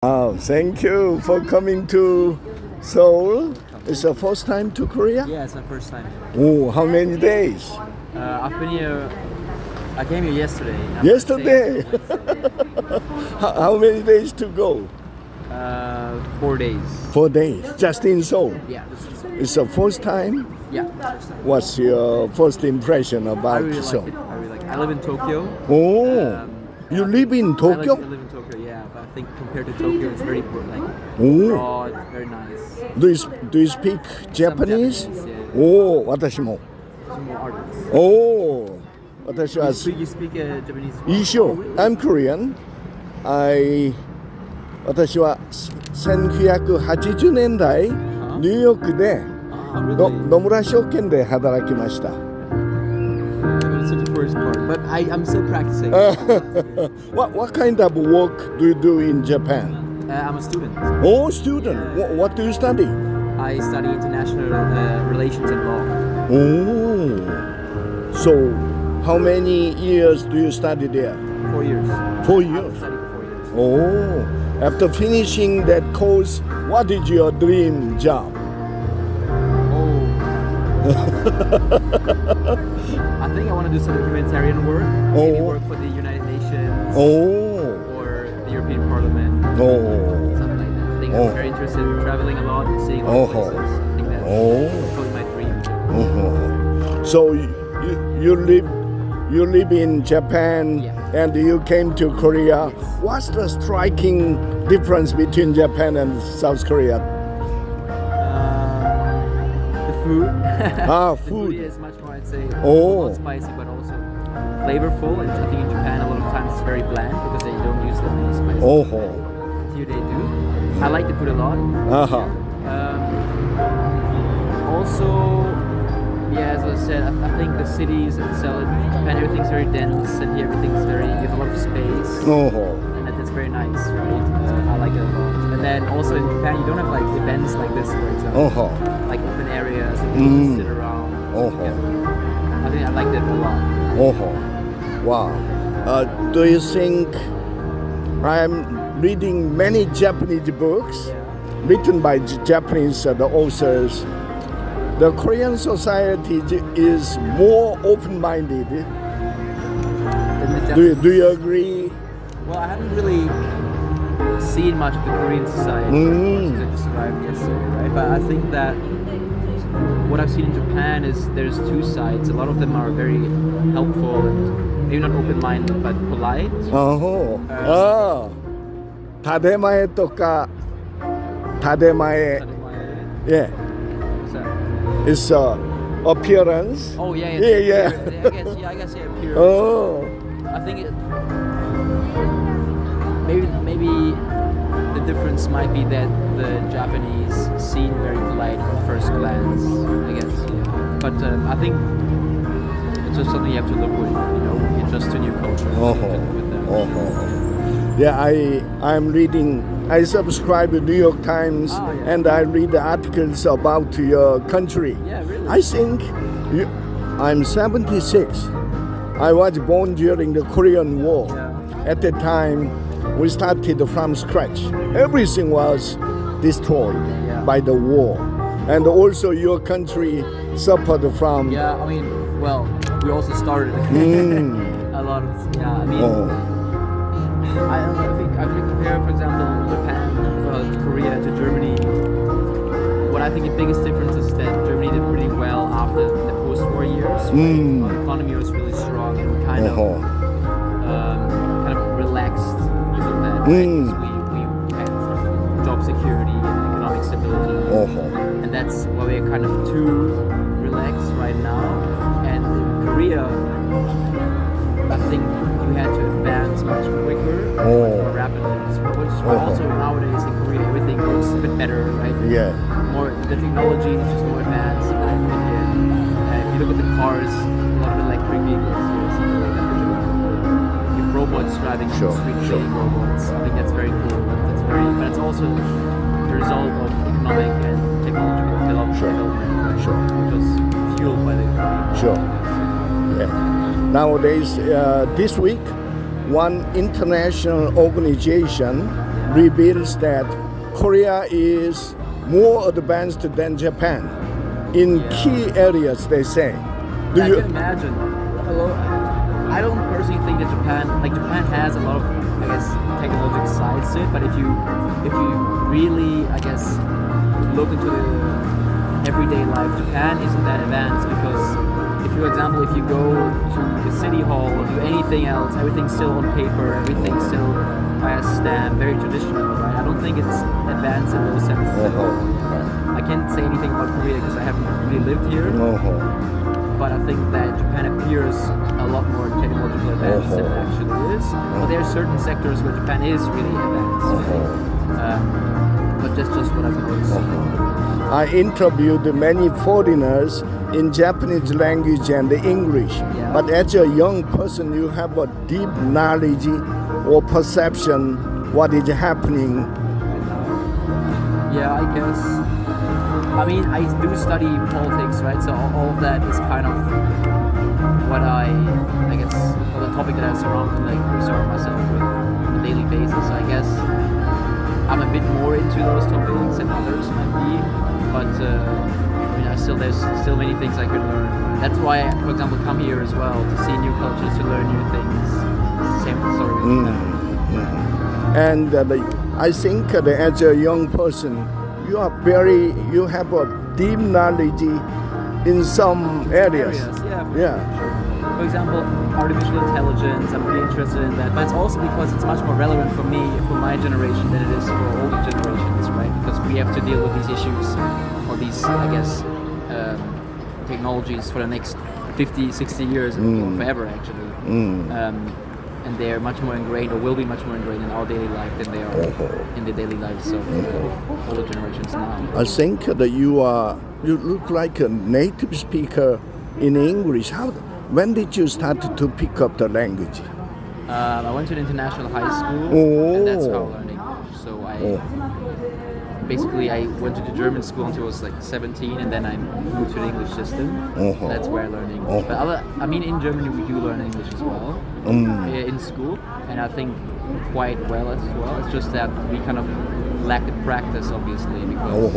Thank you for coming to Seoul. It's the first time to Korea? Yeah, it's my first time. Oh, how many days? I've been here. I came here yesterday. Yesterday? How many days to go? 4 days. 4 days, just in Seoul. Yeah. It's the first time? Yeah. First time. What's your first impression I about really Seoul? like it. I really like it. I live in Tokyo. Oh, you live in Tokyo? I live in Tokyo, yeah. But I think compared to Tokyo, it's very Oh. broad, very nice. Do you speak Japanese? Japanese, yeah. Oh, 私も。 Some more artists. Oh, 私は You speak Japanese? Sure, I'm Korean. 私は1980年代ニューヨークで Really? 野村証券で働きました。It's such a first part, but I'm still practicing. What kind of work do you do in Japan? I'm a student. Oh, student. What do you study? I study international relations and law. Oh, so how many years do you study there? 4 years. 4 I've years. studied for 4 years. Oh, after finishing that course, what is your dream job? I think I want to do some humanitarian work. Maybe work for the United Nations or the European Parliament. Something like that. I think I'm very interested in traveling a lot and seeing a lot of places. I think that's totally my dream. So you live in Japan and you came to Korea. Yes. What's the striking difference between Japan and South Korea? The food. Ah, The food. is much more, I'd say, not spicy, but also flavorful. And I think in Japan, a lot of times it's very bland because they don't use that many spices. Here they do. I like the food a lot. Also, yeah, as I said, I think the cities itself, in Japan, everything's very dense, and here everything's very, you have a lot of space. And that's very nice, right? I like it a lot. And then also in Japan, you don't have like events like this, for example. Like open areas, and you can sit around together. I think I like that a lot. Wow. Do you think I'm reading many Japanese books written by Japanese the authors? The Korean society is more open-minded. Do you agree? Well, I haven't really seen much of the Korean society since I just arrived yesterday, right? But I think that what I've seen in Japan is there's two sides. A lot of them are very helpful and maybe not open-minded, but polite. 建前とか建前 Yeah. It's appearance. Oh yeah. Yeah. I guess appearance. I think maybe the difference might be that the Japanese seem very polite at first glance, I guess. But I think it's just something you have to live with. You adjust to new culture. With them. Yeah, I'm reading. I subscribe to New York Times and I read the articles about your country. Yeah, really? I think I'm 76. I was born during the Korean War. At the time, we started from scratch. Everything was destroyed by the war. And also your country suffered from... Yeah, I mean, well, we also started a lot of... Yeah, I mean... I don't know, I think compare, for example, Japan, Korea to Germany. What I think the biggest difference is that Germany did really well after the post-war years. Our economy was really strong and we kind of relaxed because of that. Right? We had job security and economic stability, and that's why we're kind of too relaxed right now. And in Korea, I think you had to advance much quicker, much more rapidly. But also nowadays in Korea, everything looks a bit better, right? Yeah. More the technology is just more advanced in my opinion. If you look at the cars, a lot of electric vehicles, something like that. You have robots driving street robots. I think that's very cool. But it's also the result of economic and technological development, right? Which was fueled by the economy. Yeah. Nowadays, this week, one international organization reveals that Korea is more advanced than Japan in key areas, they say. I can imagine. I don't personally think that Japan has a lot of, I guess, technological sides to it, but if you really, I guess, look into the everyday life, Japan isn't that advanced because for example, if you go to the city hall or do anything else, everything's still on paper, everything's still by a stamp, very traditional, right? I don't think it's advanced in those senses at all. I can't say anything about Korea because I haven't really lived here. But I think that Japan appears a lot more technologically advanced than it actually is. But there are certain sectors where Japan is really advanced. But that's just what I've noticed. I interviewed many foreigners in Japanese language and English. Yeah. But as a young person, you have a deep knowledge or perception what is happening. Yeah, I guess. I mean, I do study politics, right? So all of that is kind of what I guess, well, the topic that I surround myself with on a daily basis. I guess I'm a bit more into those topics than others might be, but I mean, there's still many things I could learn. That's why I, for example, come here as well to see new cultures, to learn new things. It's the same story with them. And I think that as a young person, you have a deep knowledge in some areas. Yeah. For example, artificial intelligence, I'm really interested in that. But it's also because it's much more relevant for me, for my generation, than it is for older generations, right? Because we have to deal with these issues, or these, I guess, technologies for the next 50, 60 years, or forever, actually. And they are much more ingrained, or will be much more ingrained in our daily life than they are in the daily lives of older generations now. I think that you look like a native speaker in English. When did you start to pick up the language? I went to an international high school, and that's how I learned English. So I went to the German school until I was like 17, and then I moved to the English system. That's where I learned English. But in Germany we do learn English as well in school, and I think quite well as well. It's just that we kind of lack the practice, obviously, because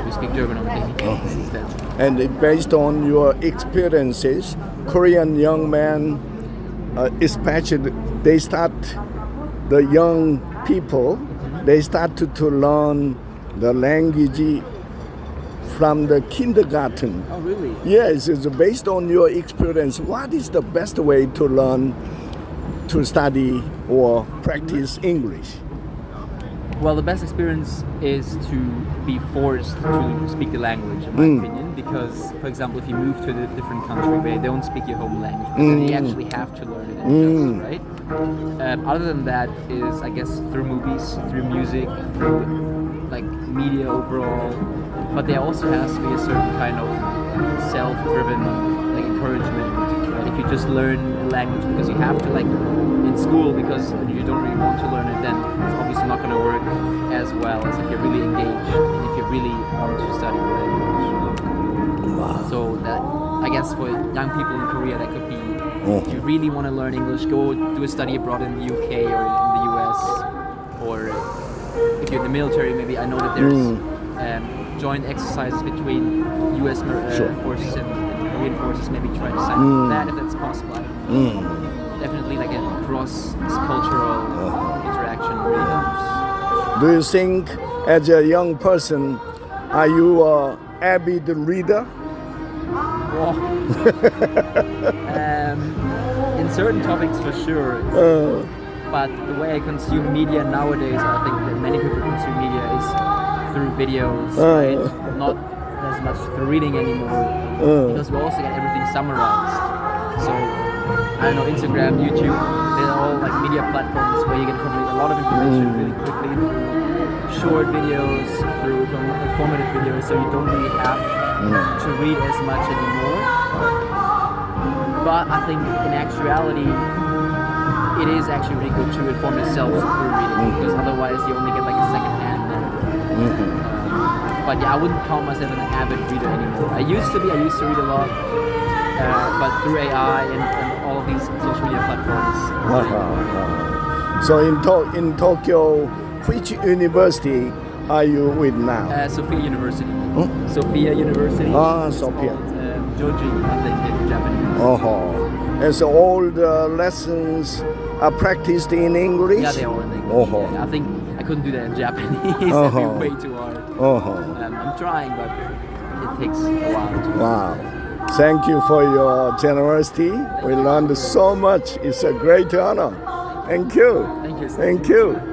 we speak German on a daily basis. And based on your experiences, Korean young men, especially, the young people, they started to learn the language from the kindergarten. Oh, really? Yes, it's based on your experience. What is the best way to learn, to study or practice English? Well, the best experience is to be forced to speak the language, in my opinion, because, for example, if you move to a different country where they don't speak your home language, then you actually have to learn it, right? Other than that is, I guess, through movies, through music, through like media overall, but there also has to be a certain kind of self-driven like encouragement. Right? If you just learn a language because you have to, like in school, because you don't really want to learn it, then it's obviously not going to work as well as if you're really engaged and if you really want to study the language. So that, I guess, for young people in Korea, that could be, if you really want to learn English, go do a study abroad in the UK or in the US, or if you're in the military, maybe I know that there's joint exercises between US forces and Korean forces. Maybe try to sign up for that if that's possible. Definitely, like a cross-cultural interaction really helps. Do you think, as a young person, are you an avid reader? In certain topics, for sure. But the way I consume media nowadays, I think that many people consume media is through videos, right? Not as much through reading anymore, because we also get everything summarized. So, I don't know, Instagram, YouTube, they're all like media platforms where you can complete a lot of information really quickly through short videos, through informative videos, so you don't really have to read as much anymore. But I think in actuality, it is actually really good to inform yourself through reading, because otherwise you only get like a second-hand memory. But yeah, I wouldn't call myself an avid reader anymore. I used to read a lot, but through AI and all of these social media platforms. So in Tokyo, which university are you with now? Sophia University. Huh? Sophia University. Ah, It's Sophia. called, Joji, I think, in Japanese. Oh, and so all the lessons are practiced in English? Yeah, they are in English. Oh. Yeah, I think I couldn't do that in Japanese. It'd Uh-huh. be way too hard. Oh, I'm trying, but it takes a while to. wow. Thank you for your generosity. We learned so much. It's a great honor. Thank you. Thank you. Thank you.